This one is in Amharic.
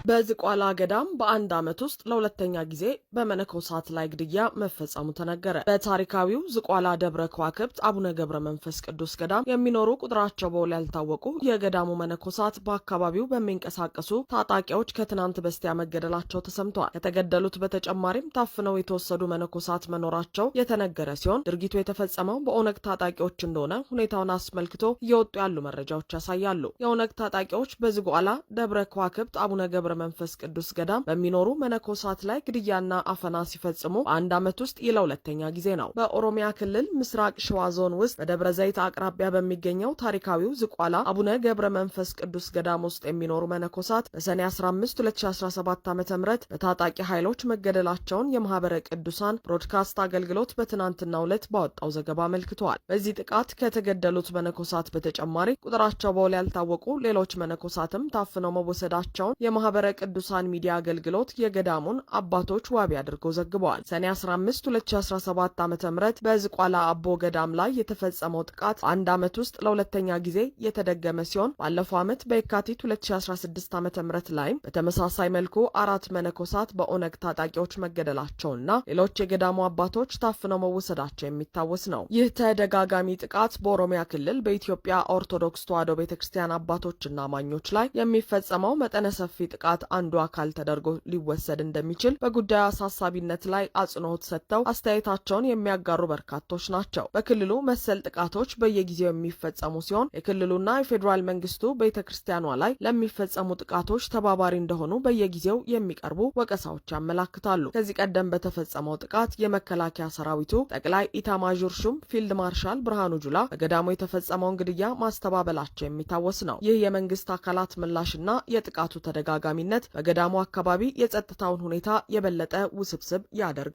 በዝቋላ ገዳም በአንድ ዓመት ውስጥ ለሁለተኛ ጊዜ በመነኮሳት ላይ ግድያ መፈጸሙ ተነገረ። በታሪካዊው ዝቋላ ደብረ ከዋክብት አቡነ ገብረ መንፈስ ቅዱስ ገዳም የሚኖሩ ቁጥራቸው በውል ያልታወቁ የገዳሙ መነኮሳት በአካባቢው በሚንቀሳቀሱ ታጣቂዎች ከትናንት በስቲያ መገደላቸው ተሰምተዋል። ከተገደሉት በተጨማሪም ታፍነው የተወሰዱ መነኮሳት መኖራቸው የተነገረ ሲሆን ድርጊቱ የተፈጸመው በኦነግ ታጣቂዎች እንደሆነ ሁኔታውን አስመልክቶ እየወጡ ያሉ መረጃዎች ያሳያሉ። የኦነግ ታጣቂዎች በዝቋላ ደብረ ከዋክብት አቡነ ገብረ መንፈስ ቅዱስ ገዳም በሚኖሩ መነኮሳት ላይ ግድያና አፈና ሲፈጽሙ በአንድ ዓመት ውስጥ ለሁለተኛ ጊዜ ነው። በኦሮሚያ ክልል ምስራቅ ሸዋ ዞን ውስጥ በደብረ ዘይት አቅራቢያ በሚገኘው ታሪካዊው ዝቋላ አቡነ ገብረ መንፈስ ቅዱስ ገዳም ውስጥ የሚኖሩ መነኮሳት በሰኔ 15 2017 ዓ.ም በታጣቂ ኃይሎች መገደላቸውን የማህበረ ቅዱሳን ብሮድካስት አገልግሎት በትናንትናው ዕለት ባወጣው ዘገባ አመልክተዋል። በዚህ ጥቃት ከተገደሉት መነኮሳት በተጨማሪ ቁጥራቸው በውል ያልታወቁ ሌሎች መነኮሳትም ታፍነው መወሰዳቸውን የማህበረ ቅዱሳን ሚዲያ አገልግሎት የገዳሙን አባቶች ዋቢ አድርገው ዘግበዋል። ሰኔ 15 2017 ዓ.ም በዝቋላ አቦ ገዳም ላይ የተፈጸመው ጥቃት አንድ ዓመት ውስጥ ለሁለተኛ ጊዜ የተደገመ ሲሆን ባለፈው ዓመት በየካቲት 2016 ዓ.ም ላይም በተመሳሳይ መልኩ 4 መነኮሳት በኦነግ ታጣቂዎች መገደላቸውና ሌሎች የገዳሙ አባቶች ታፍነው መወሰዳቸው የሚታወስ ነው። ይህ ተደጋጋሚ ጥቃት በኦሮሚያ ክልል በኢትዮጵያ ኦርቶዶክስ ተዋሕዶ ቤተክርስቲያን አባቶችና አማኞች ላይ የሚፈጸመው መጠነ ሰፊ ጥቃት አንዱ አካል ተደርጎ ሊወሰድ እንደሚችል በጉዳዩ አሳሳቢነት ላይ አጽንኦት ሰጥተው አስተያየታቸውን የሚያጋሩ በርካቶች ናቸው። በክልሉ መሰል ጥቃቶች በየጊዜው የሚፈጸሙ ሲሆን የክልሉና የፌዴራል መንግስቱ ቤተክርስቲያኗ ላይ ለሚፈጸሙ ጥቃቶች ተባባሪ እንደሆኑ በየጊዜው የሚቀርቡ ወቀሳዎች ያመላክታሉ። ከዚህ ቀደም በተፈጸመው ጥቃት የመከላከያ ሰራዊቱ ጠቅላይ ኢታማዦር ሹም ፊልድ ማርሻል ብርሃኑ ጁላ በገዳሙ የተፈጸመውን ግድያ ማስተባበላቸው የሚታወስ ነው። ይህ የመንግስት አካላት ምላሽና የጥቃቱ ተደጋጋሚነት በገዳሙ አካባቢ የጸጥታውን ሁኔታ የበለጠ ውስብስብ ያደርጋል።